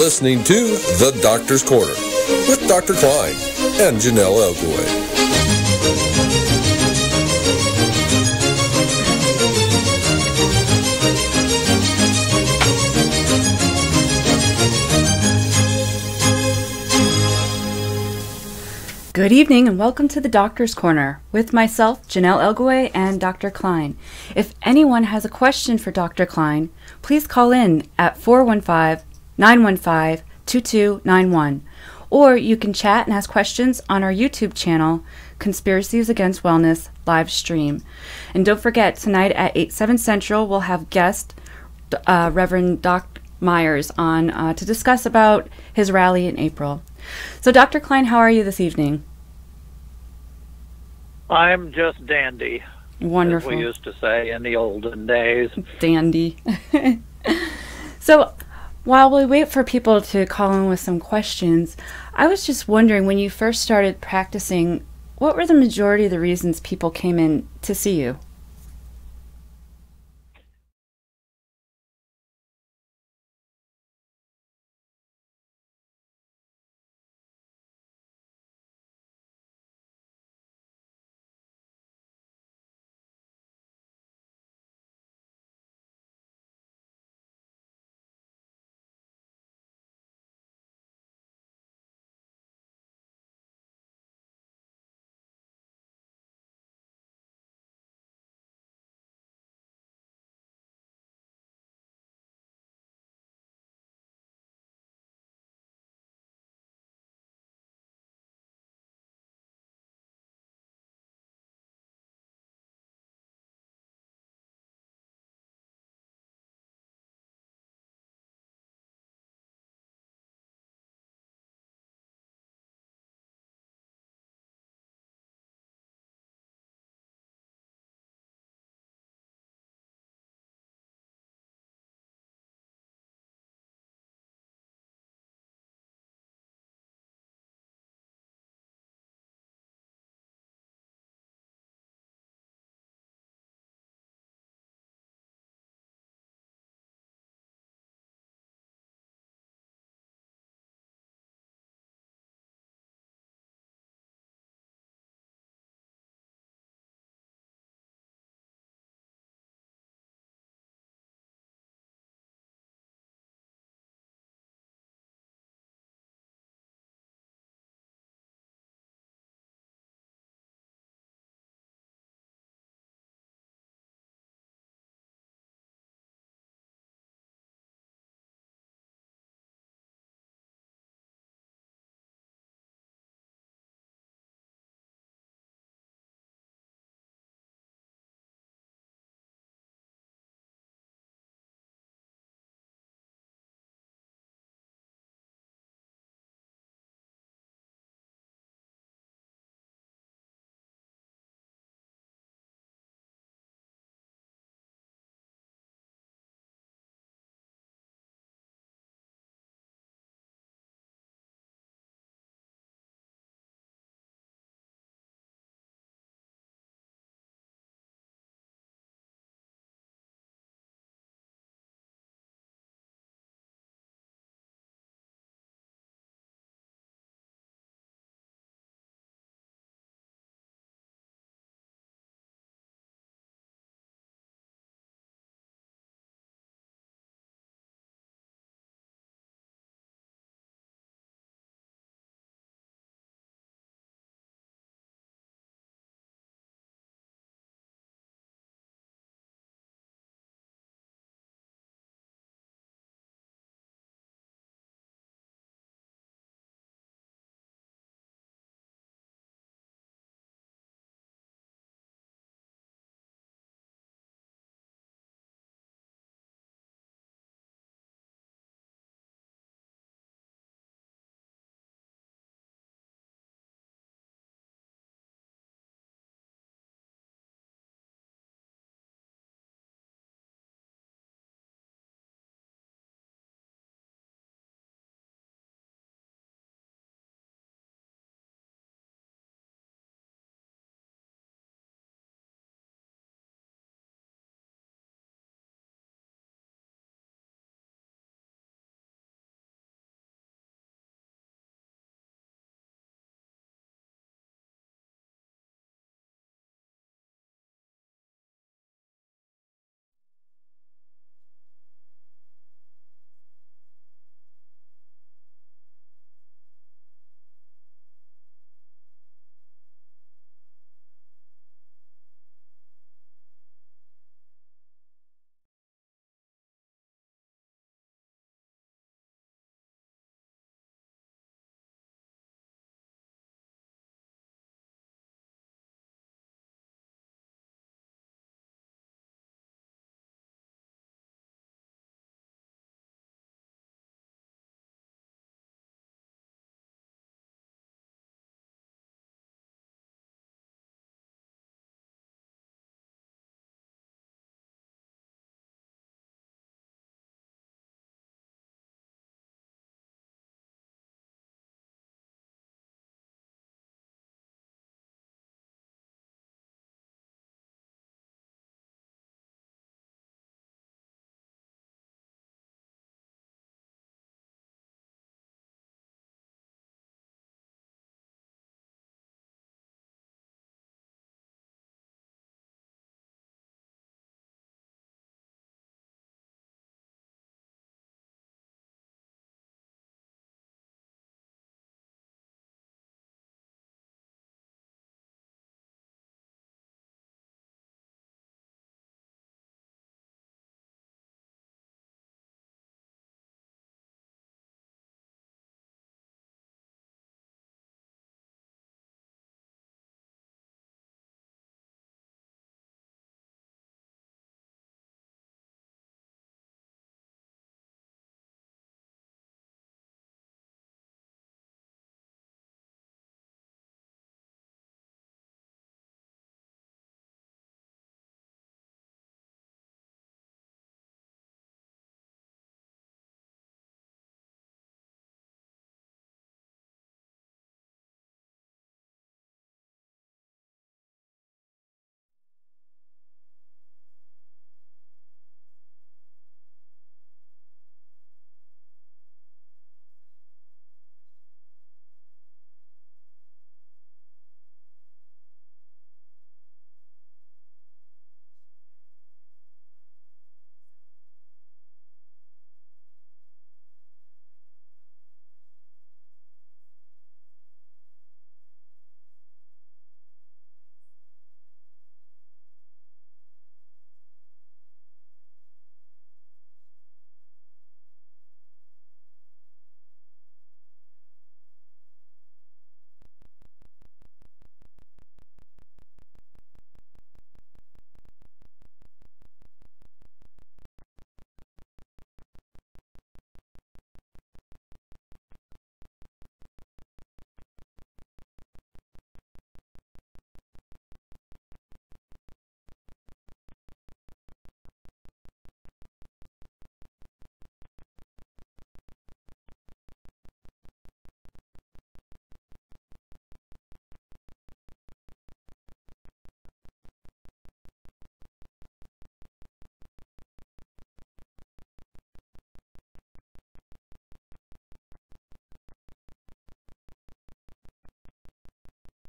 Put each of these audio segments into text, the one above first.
listening to The Doctor's Corner with Dr. Kline and Janelle Elgoway. Good evening and welcome to the Doctor's Corner with myself, Janelle Elgoway, and Dr. Kline. If anyone has a question for Dr. Kline, please call in at 415-915-2291. Or you can chat and ask questions on our YouTube channel, Conspiracies Against Wellness live stream. And don't forget, tonight at 8/7 Central, we'll have guest Reverend Dr. Myers on to discuss about his rally in April. So, Dr. Kline, how are you this evening? I'm just dandy. Wonderful. As we used to say in the olden days. Dandy. So, while we wait for people to call in with some questions, I was just wondering, when you first started practicing, what were the majority of the reasons people came in to see you?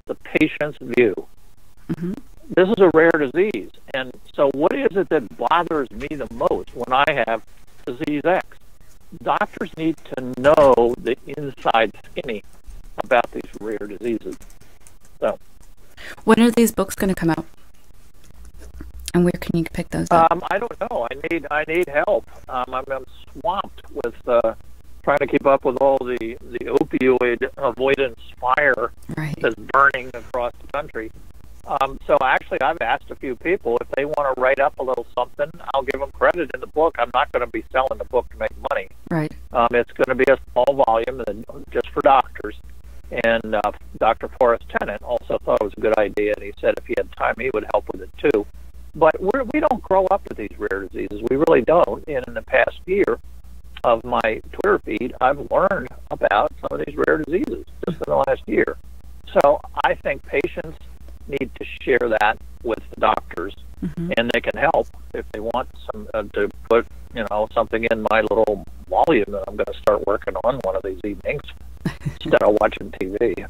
the patient's view. Mm-hmm. This is a rare disease. And so what is it that bothers me the most when I have disease X? Doctors need to know the inside skinny about these rare diseases. So, when are these books going to come out? And where can you pick those up? I don't know. I need help. I'm swamped with trying to keep up with all the opioid avoidance fire that's burning across the country. So actually, I've asked a few people if they want to write up a little something. I'll give them credit in the book. I'm not going to be selling the book to make money. Right. It's going to be a small volume just for doctors. And Dr. Forrest Tennant also thought it was a good idea, and he said if he had time, he would help with it too. But we don't grow up with these rare diseases. We really don't. And in the past year of my Twitter feed, I've learned about some of these rare diseases just in the last year. So I think patients need to share that with the doctors, and they can help if they want some to put something in my little volume that I'm going to start working on one of these evenings instead of watching TV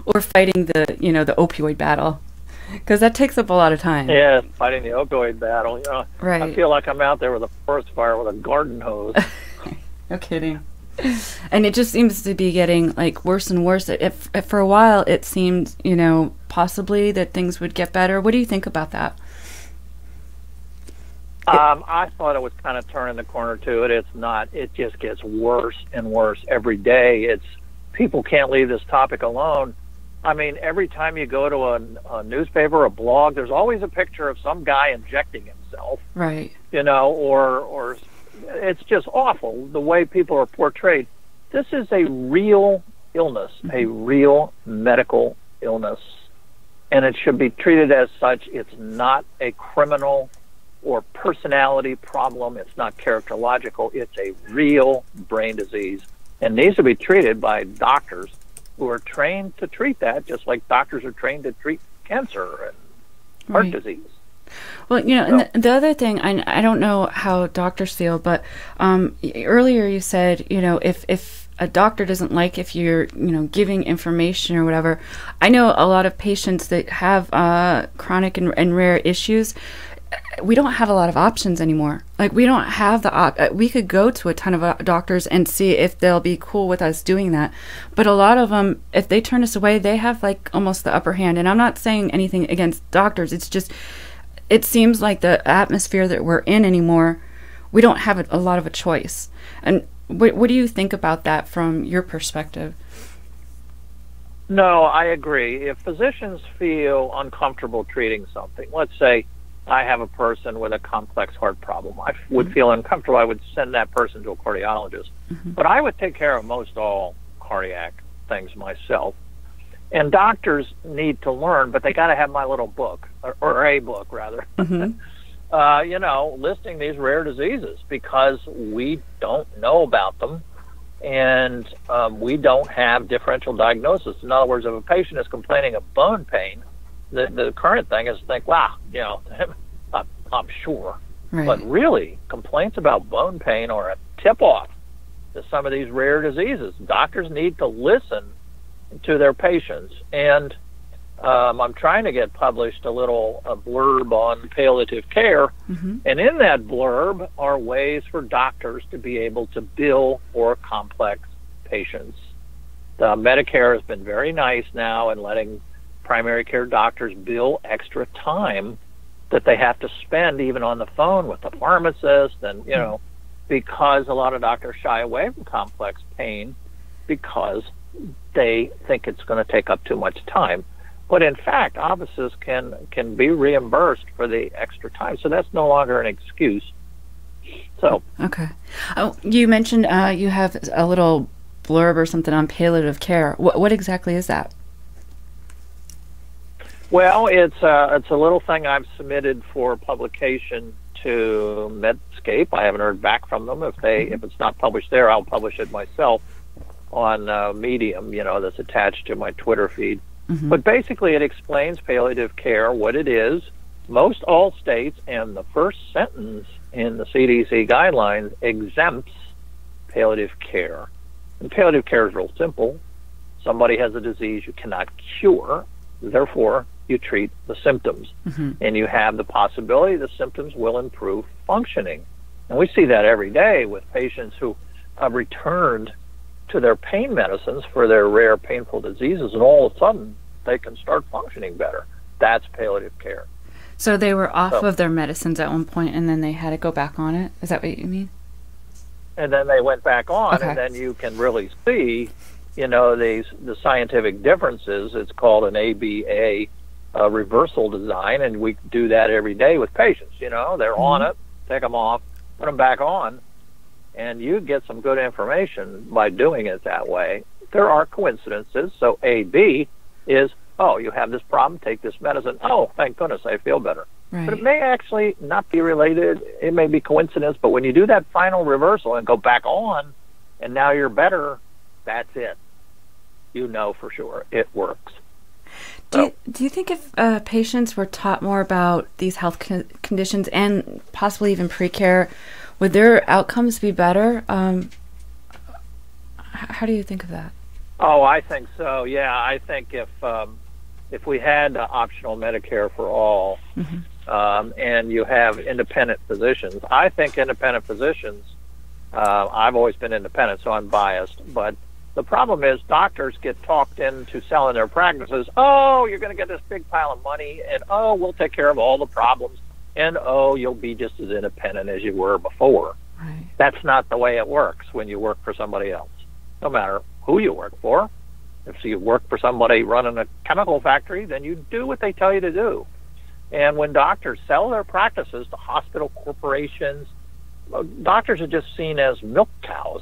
or fighting the the opioid battle, because that takes up a lot of time. Yeah, fighting the opioid battle. Right. I feel like I'm out there with a forest fire with a garden hose. No kidding. And it just seems to be getting worse and worse. If for a while it seemed, possibly that things would get better. What do you think about that? I thought it was kind of turning the corner to it. It's not. It just gets worse and worse every day. People can't leave this topic alone. I mean, every time you go to a newspaper or a blog, there's always a picture of some guy injecting himself. Right. Or it's just awful the way people are portrayed. This is a real illness, a real medical illness, and it should be treated as such. It's not a criminal or personality problem. It's not characterological. It's a real brain disease and needs to be treated by doctors who are trained to treat that, just like doctors are trained to treat cancer and heart disease. Well, and the other thing, I don't know how doctors feel, but earlier you said, if a doctor doesn't like if you're, giving information or whatever. I know a lot of patients that have chronic and rare issues. We don't have a lot of options anymore. We don't have we could go to a ton of doctors and see if they'll be cool with us doing that. But a lot of them, if they turn us away, they have almost the upper hand. And I'm not saying anything against doctors. It's just, it seems like the atmosphere that we're in anymore, we don't have a lot of a choice. And what do you think about that from your perspective? No, I agree. If physicians feel uncomfortable treating something, let's say I have a person with a complex heart problem, I would feel uncomfortable. I would send that person to a cardiologist. But I would take care of most all cardiac things myself. And doctors need to learn, but they got to have my little book, or a book rather, listing these rare diseases, because we don't know about them, and we don't have differential diagnosis. In other words, if a patient is complaining of bone pain, the current thing is to think, wow, I'm sure. Right. But really, complaints about bone pain are a tip-off to some of these rare diseases. Doctors need to listen to their patients. And I'm trying to get published a blurb on palliative care. And in that blurb are ways for doctors to be able to bill for complex patients. Medicare has been very nice now in letting primary care doctors bill extra time that they have to spend even on the phone with the pharmacist, and because a lot of doctors shy away from complex pain because they think it's going to take up too much time. But in fact, offices can be reimbursed for the extra time, so that's no longer an excuse. So okay. Oh, you mentioned you have a little blurb or something on palliative care. What exactly is that? Well, it's a little thing I've submitted for publication to Medscape. I haven't heard back from them. If it's not published there, I'll publish it myself on Medium, that's attached to my Twitter feed. But basically, it explains palliative care, what it is. Most all states, and the first sentence in the CDC guidelines exempts palliative care. And palliative care is real simple. somebody has a disease you cannot cure, therefore you treat the symptoms. And you have the possibility the symptoms will improve functioning. And we see that every day with patients who have returned to their pain medicines for their rare painful diseases, and all of a sudden they can start functioning better. That's palliative care. So they were off of their medicines at one point, and then they had to go back on it? Is that what you mean? And then they went back on, Okay. and then you can really see, the scientific differences. It's called an ABA reversal design, and we do that every day with patients. They're on it, take them off, put them back on, and you get some good information by doing it that way. There are coincidences. So AB is, oh, you have this problem, take this medicine. Oh, thank goodness, I feel better. Right. But it may actually not be related. It may be coincidence. But when you do that final reversal and go back on, and now you're better, that's it. For sure it works. Do you think if patients were taught more about these health conditions and possibly even pre-care, would their outcomes be better? How do you think of that? Oh, I think so. Yeah, I think if we had optional Medicare for all, and you have independent physicians, I think independent physicians. I've always been independent, so I'm biased, but the problem is doctors get talked into selling their practices. Oh, you're going to get this big pile of money, and oh, we'll take care of all the problems, and oh, you'll be just as independent as you were before. Right. That's not the way it works when you work for somebody else, no matter who you work for. If you work for somebody running a chemical factory, then you do what they tell you to do. And when doctors sell their practices to hospital corporations, doctors are just seen as milk cows.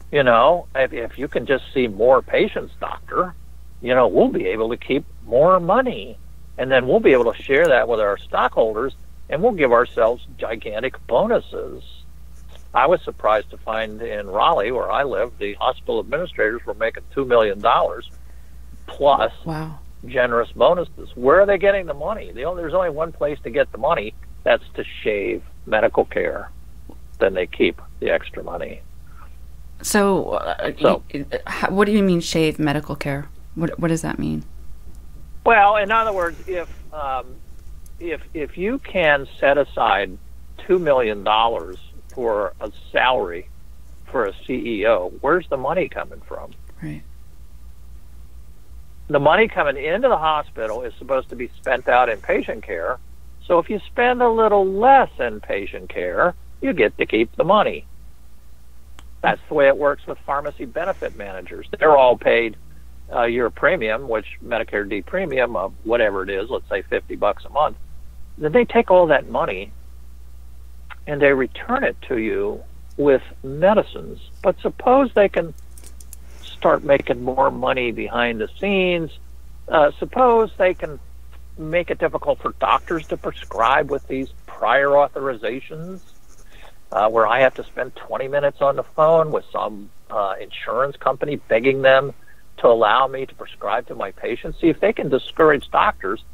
If you can just see more patients, doctor, we'll be able to keep more money. And then we'll be able to share that with our stockholders, and we'll give ourselves gigantic bonuses. I was surprised to find in Raleigh, where I live, the hospital administrators were making $2 million plus generous bonuses. Where are they getting the money? There's only one place to get the money. That's to shave medical care. Then they keep the extra money. So what do you mean shave medical care? What does that mean? Well, in other words, if you can set aside $2 million for a salary for a CEO, where's the money coming from? Right. The money coming into the hospital is supposed to be spent out in patient care. So if you spend a little less in patient care, you get to keep the money. That's the way it works with pharmacy benefit managers. They're all paid your premium, which Medicare D premium of whatever it is, let's say $50 a month. Then they take all that money and they return it to you with medicines. But suppose they can start making more money behind the scenes. Suppose they can make it difficult for doctors to prescribe with these prior authorizations, where I have to spend 20 minutes on the phone with some insurance company begging them to allow me to prescribe to my patients. See, if they can discourage doctors,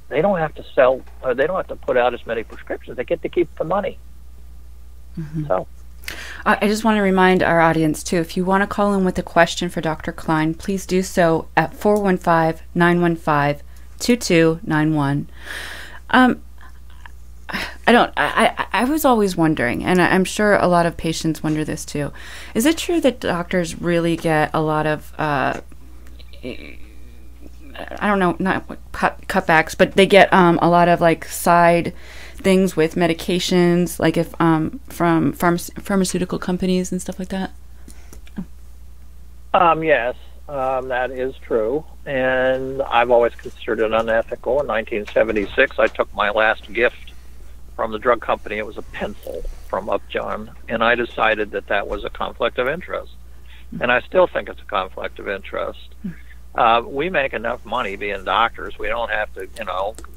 they don't have to sell, they don't have to put out as many prescriptions. They get to keep the money. So I just want to remind our audience, too, if you want to call in with a question for Dr. Kline, please do so at 415-915-2291. I was always wondering, and I'm sure a lot of patients wonder this, too. Is it true that doctors really get a lot of, I don't know, not cutbacks, but they get a lot of, like, side things with medications, like if from pharmaceutical companies and stuff like that? Yes, that is true, and I've always considered it unethical. In 1976, I took my last gift from the drug company. It was a pencil from Upjohn, and I decided that that was a conflict of interest, and I still think it's a conflict of interest. We make enough money being doctors. We don't have to,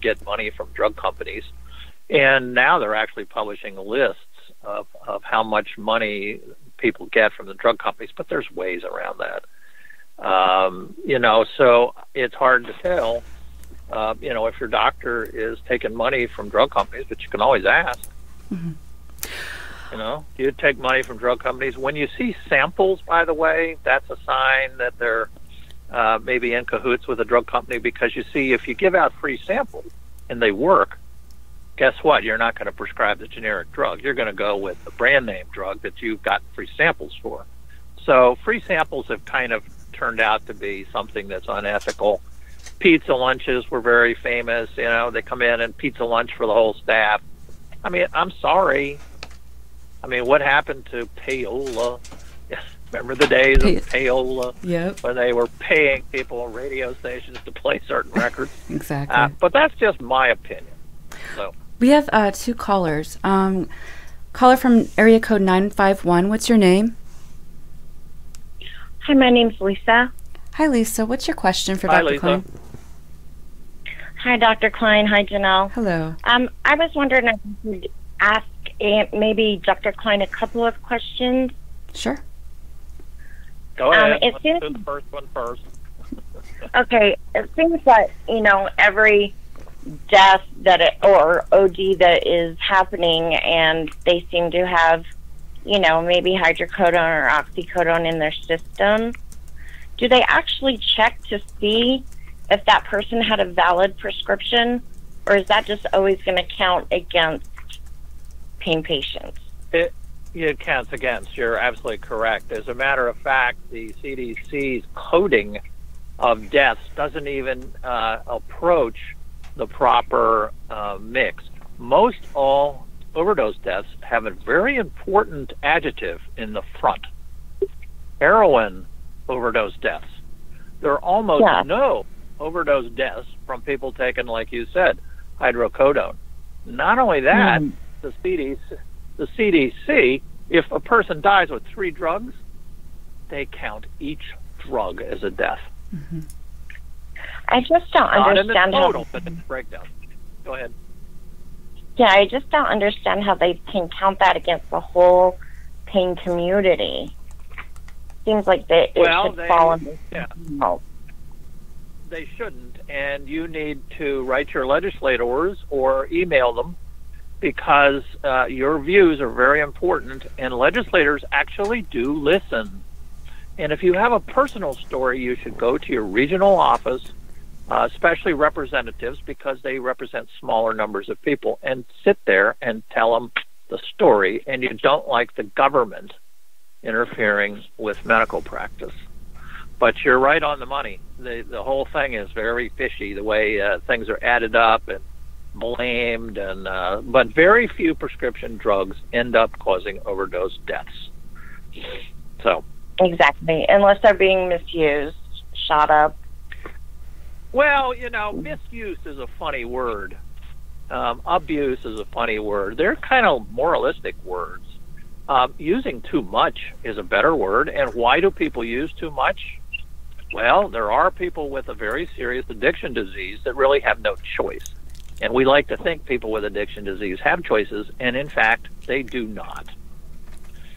get money from drug companies. And now they're actually publishing lists of how much money people get from the drug companies, but there's ways around that. So it's hard to tell, if your doctor is taking money from drug companies, but you can always ask. Do you take money from drug companies? When you see samples, by the way, that's a sign that they're maybe in cahoots with a drug company, because you see, if you give out free samples and they work, guess what? You're not going to prescribe the generic drug. You're going to go with the brand name drug that you've got free samples for. So free samples have kind of turned out to be something that's unethical. Pizza lunches were very famous. You know, they come in and pizza lunch for the whole staff. I mean, I'm sorry. I mean, what happened to payola? Remember the days of payola? Yep. When they were paying people on radio stations to play certain records? Exactly. But that's just my opinion. So we have 2 callers. Caller from area code 951. What's your name? Hi, my name's Lisa. Hi, Lisa. What's your question for Hi, Dr. Lisa. Kline? Hi, Dr. Kline. Hi, Janelle. Hello. I was wondering if you could ask maybe Dr. Kline a couple of questions. Sure. Go ahead. It Let's seems, do the first one first. okay, it seems that, every death or OD that is happening, and they seem to have, maybe hydrocodone or oxycodone in their system. Do they actually check to see if that person had a valid prescription, or is that just always going to count against pain patients? It counts against. You're absolutely correct. As a matter of fact, the CDC's coding of deaths doesn't even approach the proper mix. Most all overdose deaths have a very important adjective in the front. Heroin overdose deaths. There are almost no overdose deaths from people taking, like you said, hydrocodone. Not only that, the CDC, if a person dies with 3 drugs, they count each drug as a death. Mm-hmm. I just don't understand how. But in the breakdown. Go ahead. Yeah, I just don't understand how they can count that against the whole pain community. Seems like it should fall under. Yeah. They shouldn't, and you need to write your legislators or email them, because your views are very important, and legislators actually do listen. And if you have a personal story, you should go to your regional office, especially representatives, because they represent smaller numbers of people, and sit there and tell them the story, and you don't like the government interfering with medical practice. But you're right on the money. The whole thing is very fishy, the way things are added up and blamed, and but very few prescription drugs end up causing overdose deaths. So exactly, unless they're being misused, shot up. Well, misuse is a funny word. Abuse is a funny word. They're kind of moralistic words. Using too much is a better word. And why do people use too much? Well, there are people with a very serious addiction disease that really have no choice. And we like to think people with addiction disease have choices, and in fact, they do not.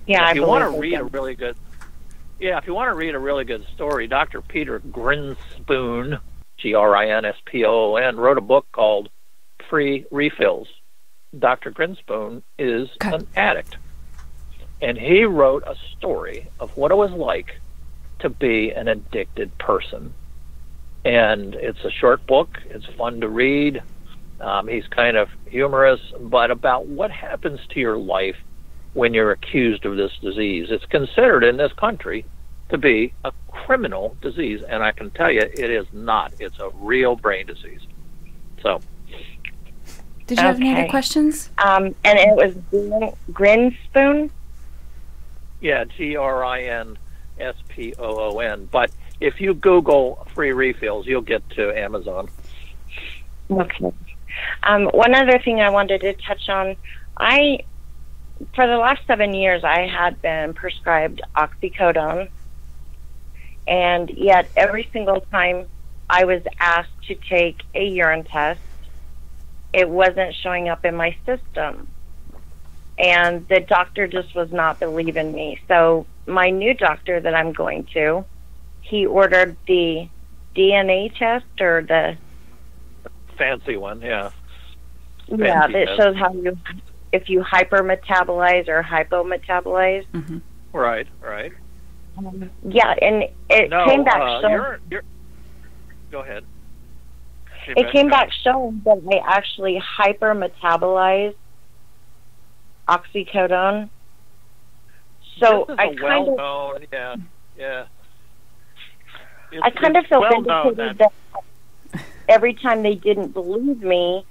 Yeah, if you want to read a really good story, Dr. Peter Grinspoon, Grinspoon, wrote a book called Free Refills. Dr. Grinspoon is an addict, and he wrote a story of what it was like to be an addicted person. And it's a short book. It's fun to read. He's kind of humorous, but about what happens to your life when you're accused of this disease. It's considered in this country to be a criminal disease, and I can tell you it is not. It's a real brain disease. So, did you have any other questions? And it was Grinspoon? Yeah, Grinspoon. But if you Google free refills, you'll get to Amazon. Okay. One other thing I wanted to touch on, for the last 7 years, I had been prescribed oxycodone, and yet every single time I was asked to take a urine test, it wasn't showing up in my system. And the doctor just was not believing me. So my new doctor that I'm going to, he ordered the DNA test, or the fancy one, yeah. Yeah, that shows how if you hypermetabolize or hypometabolize. Mm-hmm. Right. Yeah, and it came back go ahead. It came back showing that I actually hyper-metabolized oxycodone. So I kind of felt vindicated that every time they didn't believe me,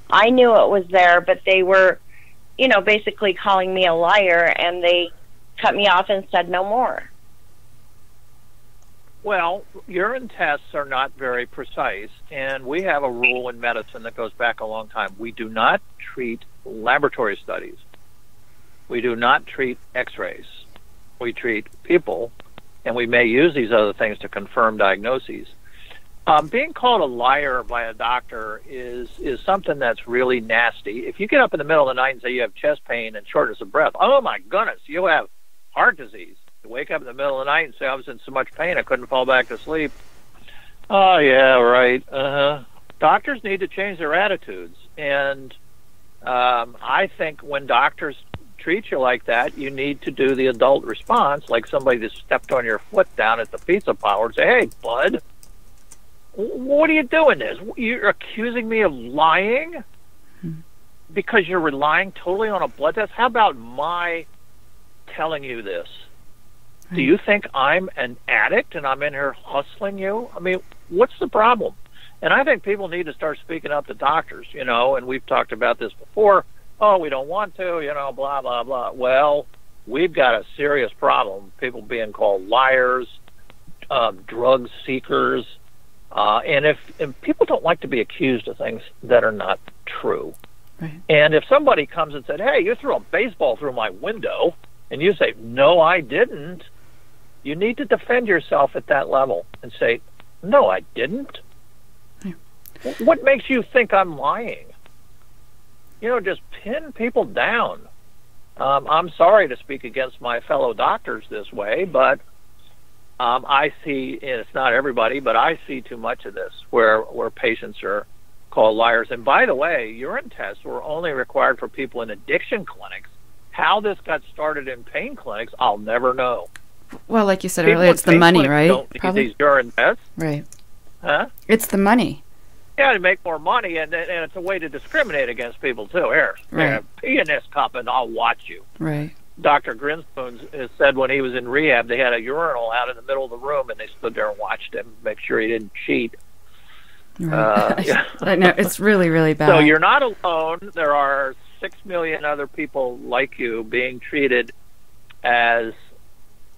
I knew it was there, but they were, basically calling me a liar, and they cut me off and said no more. Well, urine tests are not very precise, and we have a rule in medicine that goes back a long time. We do not treat laboratory studies. We do not treat x-rays. We treat people, and we may use these other things to confirm diagnoses. Being called a liar by a doctor is something that's really nasty. If you get up in the middle of the night and say you have chest pain and shortness of breath, oh my goodness, you have heart disease. You wake up in the middle of the night and say I was in so much pain I couldn't fall back to sleep. Oh yeah, right. Doctors need to change their attitudes, and I think when doctors treat you like that, you need to do the adult response, like somebody that stepped on your foot down at the pizza parlor and say, "Hey, bud, what are you doing this? You're accusing me of lying because you're relying totally on a blood test? How about my telling you this? Do you think I'm an addict and I'm in here hustling you? I mean, what's the problem?" And I think people need to start speaking up to doctors, and we've talked about this before. Oh, we don't want to, blah, blah, blah. Well, we've got a serious problem. People being called liars, drug seekers, and if people don't like to be accused of things that are not true. Right. And if somebody comes and said, "Hey, you threw a baseball through my window," and you say, "No, I didn't," you need to defend yourself at that level and say, "No, I didn't." Yeah. What makes you think I'm lying? Just pin people down. I'm sorry to speak against my fellow doctors this way, but I see, and it's not everybody, but I see too much of this where patients are called liars. And by the way, urine tests were only required for people in addiction clinics. How this got started in pain clinics, I'll never know. Well, like you said earlier, it's the money, right? Don't need these urine tests. Right. Huh? It's the money. Yeah, to make more money, and it's a way to discriminate against people, too. Here, pee in this cup, and I'll watch you. Right. Dr. Grinspoon said when he was in rehab, they had a urinal out in the middle of the room, and they stood there and watched him, make sure he didn't cheat. Right. I know, it's really, really bad. So you're not alone. There are 6 million other people like you being treated as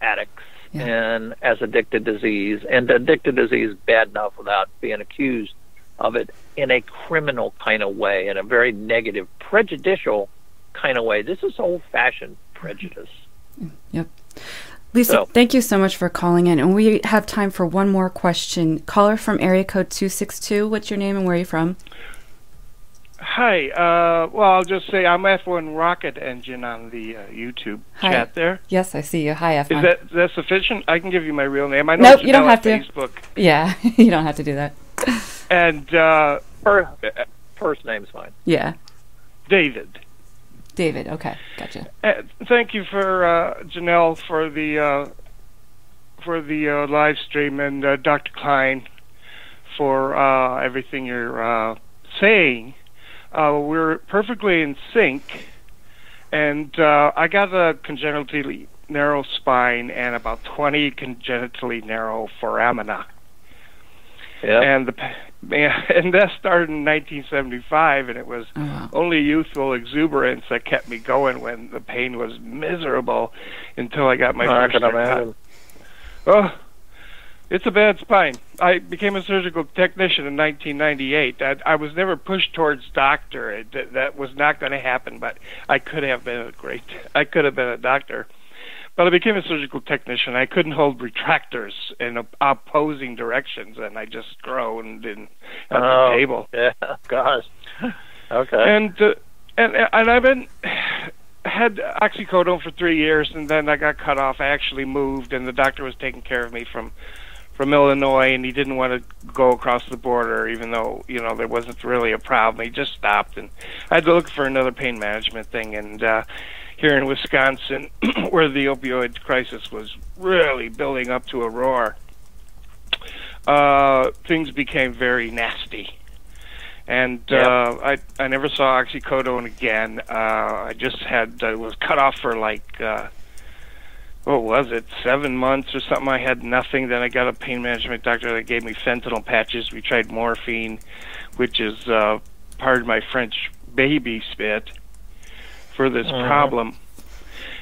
addicts and as addicted disease. And addicted disease is bad enough without being accused of it in a criminal kind of way, in a very negative, prejudicial kind of way. This is old-fashioned prejudice. Yep. Lisa, thank you so much for calling in. And we have time for one more question. Caller from area code 262. What's your name and where are you from? Hi. Well, I'll just say I'm F1 Rocket Engine on the YouTube chat there. Yes, I see you. Hi, F1. Is that sufficient? I can give you my real name. I know nope, you don't have to. Facebook. Yeah, you don't have to do that. And first name's fine. Yeah. David. David, okay, gotcha. Thank you for Janelle for the live stream, and Dr. Kline for everything you're saying. We're perfectly in sync, and I got a congenitally narrow spine and about 20 congenitally narrow foramina. Yeah. And that started in 1975, and it was only youthful exuberance that kept me going when the pain was miserable until I got my first cut. Oh, it's a bad spine. I became a surgical technician in 1998. I was never pushed towards doctor. That was not going to happen, but I could have been a doctor. But I became a surgical technician. I couldn't hold retractors in opposing directions, and I just groaned at the table. Yeah, gosh. Okay. And I've had oxycodone for 3 years, and then I got cut off. I actually moved, and the doctor was taking care of me from Illinois, and he didn't want to go across the border, even though there wasn't really a problem. He just stopped, and I had to look for another pain management thing, and here in Wisconsin, where the opioid crisis was really building up to a roar, things became very nasty. And I never saw oxycodone again. I just was cut off for like, what was it, 7 months or something. I had nothing. Then I got a pain management doctor that gave me fentanyl patches. We tried morphine, which is, pardon my French, baby spit for this problem.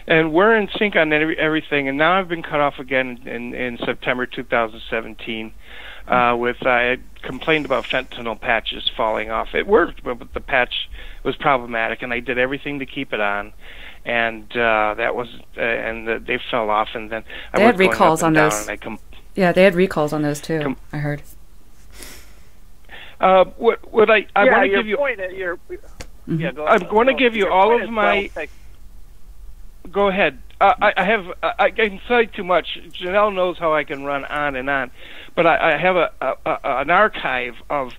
And we're in sync on everything. And now I've been cut off again in September 2017. I had complained about fentanyl patches falling off. It worked, but the patch was problematic, and I did everything to keep it on, and they fell off. And then they had recalls on those. Yeah, they had recalls on those too. I heard. What I want to give you? I'm going to give you all of my. Go ahead. I can say too much. Janelle knows how I can run on and on, but I have an archive of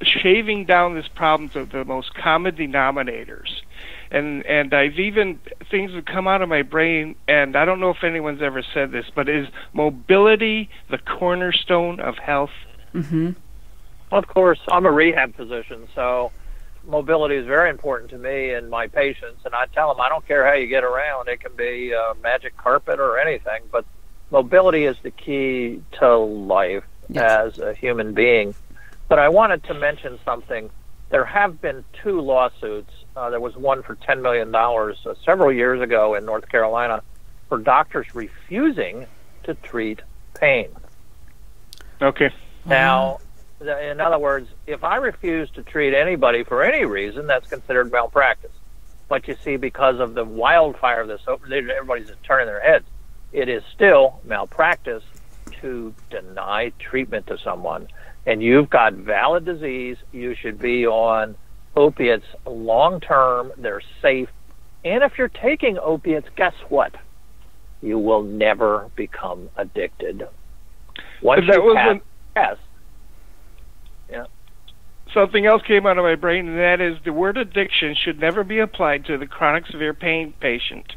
shaving down this problem to the most common denominators, and I've even things have come out of my brain, and I don't know if anyone's ever said this, but is mobility the cornerstone of health? Mm-hmm. Of course, I'm a rehab physician, so mobility is very important to me and my patients, and I tell them I don't care how you get around. It can be a magic carpet or anything, but mobility is the key to life as a human being. But I wanted to mention something. There have been 2 lawsuits. There was one for $10 million several years ago in North Carolina for doctors refusing to treat pain. Okay. Now, in other words, if I refuse to treat anybody for any reason, that's considered malpractice. But you see, because of the wildfire of this, everybody's just turning their heads. It is still malpractice to deny treatment to someone. And you've got valid disease. You should be on opiates long-term. They're safe. And if you're taking opiates, guess what? You will never become addicted. Once you pass, yeah. Something else came out of my brain, and that is the word addiction should never be applied to the chronic severe pain patient.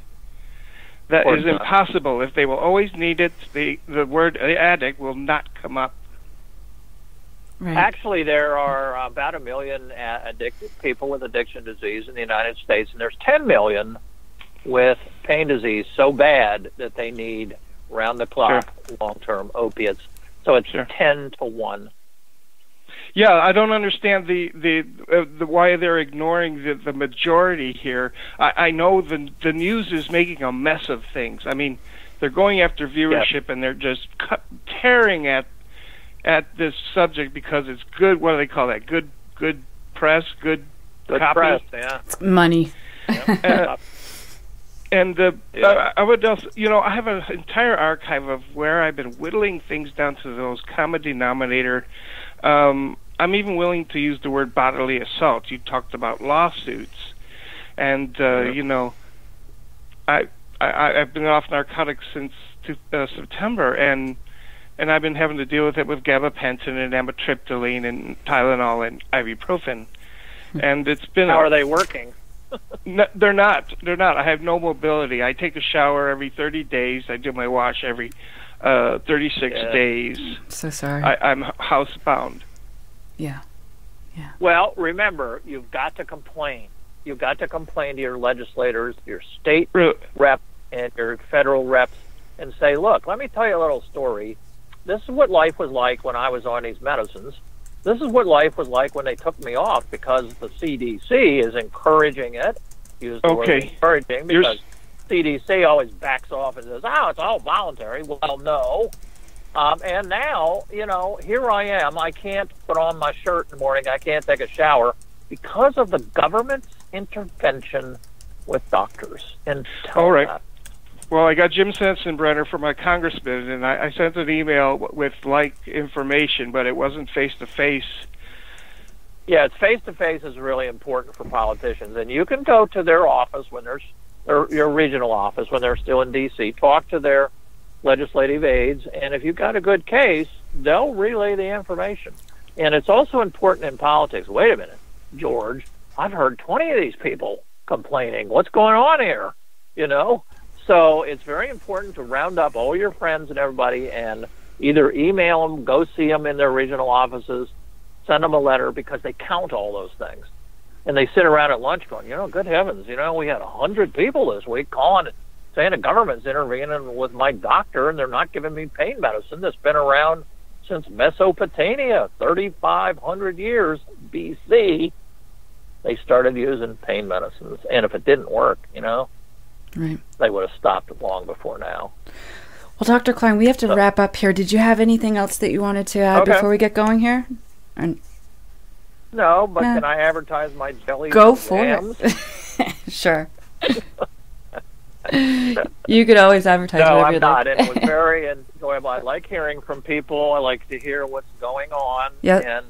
That is impossible. If they will always need it, the word addict will not come up. Right. Actually, there are about 1 million addicted people with addiction disease in the United States, and there's 10 million with pain disease so bad that they need round-the-clock long-term opiates. So it's 10 to 1. Yeah, I don't understand the why they're ignoring the majority here. I know the news is making a mess of things. I mean, they're going after viewership and they're just tearing at this subject because it's good. What do they call that? Good press, good copy. Press, yeah. Money. I would also, I have an entire archive of where I've been whittling things down to those common denominator. I'm even willing to use the word bodily assault. You talked about lawsuits, and I've been off narcotics since September, and I've been having to deal with it with gabapentin and amitriptyline and Tylenol and ibuprofen, and it's been. How are they working? No, they're not. I have no mobility. I take a shower every 30 days. I do my wash every 36 days. So sorry. I'm housebound. Yeah. Well, remember, you've got to complain. You've got to complain to your legislators, your state rep, and your federal reps, and say, look, let me tell you a little story. This is what life was like when I was on these medicines. This is what life was like when they took me off, because the CDC is encouraging it. Use the word encouraging, because CDC always backs off and says, it's all voluntary. Well, no. And now, here I am. I can't put on my shirt in the morning. I can't take a shower because of the government's intervention with doctors. And all right. Well, I got Jim Sensenbrenner for my congressman, and I sent an email with information, but it wasn't face-to-face. Yeah, it's face-to-face is really important for politicians. And you can go to their office when your regional office when they're still in D.C., talk to their legislative aides, and if you've got a good case, they'll relay the information. And it's also important in politics. Wait a minute, George, I've heard 20 of these people complaining. What's going on here? You know? So it's very important to round up all your friends and everybody and either email them, go see them in their regional offices, send them a letter, because they count all those things. And they sit around at lunch going, good heavens, we had 100 people this week calling saying the government's intervening with my doctor and they're not giving me pain medicine that's been around since Mesopotamia, 3,500 years BC. They started using pain medicines. And if it didn't work, right, they would have stopped it long before now. Well, Dr. Kline, we have to wrap up here. Did you have anything else that you wanted to add before we get going here? No, but can I advertise my jelly? Go for it. Sure. You could always advertise. No, whatever I'm you'd not. like. And it was very enjoyable. I like hearing from people. I like to hear what's going on. Yep. And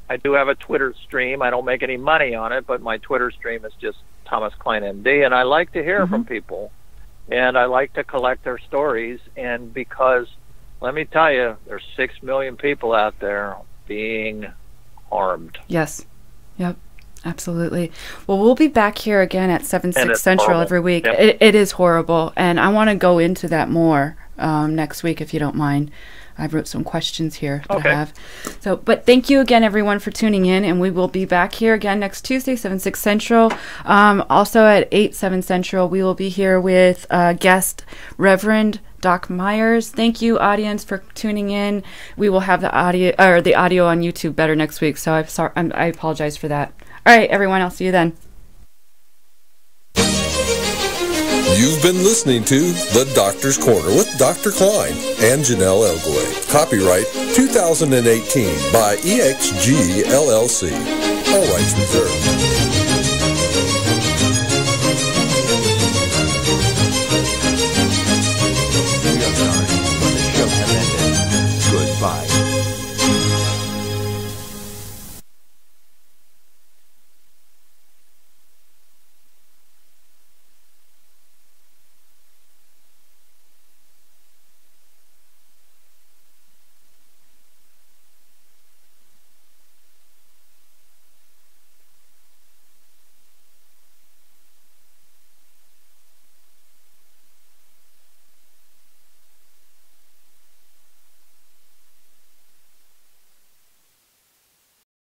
I do have a Twitter stream. I don't make any money on it, but my Twitter stream is just Thomas Kline MD. And I like to hear from people. And I like to collect their stories. And because, let me tell you, there's 6 million people out there being harmed. Yes. Yep. Absolutely. Well, we'll be back here again at 7/6 Central horrible. Every week. Yep. It is horrible. And I want to go into that more next week, if you don't mind. I wrote some questions here that I have. But thank you again, everyone, for tuning in. And we will be back here again next Tuesday, 7/6 Central. Also at 8/7 Central, we will be here with guest Reverend Doc Myers. Thank you, audience, for tuning in. We will have the audio on YouTube better next week. So I apologize for that. All right, everyone, I'll see you then. You've been listening to The Doctor's Corner with Dr. Kline and Janelle Elgway. Copyright 2018 by EXG LLC. All rights reserved.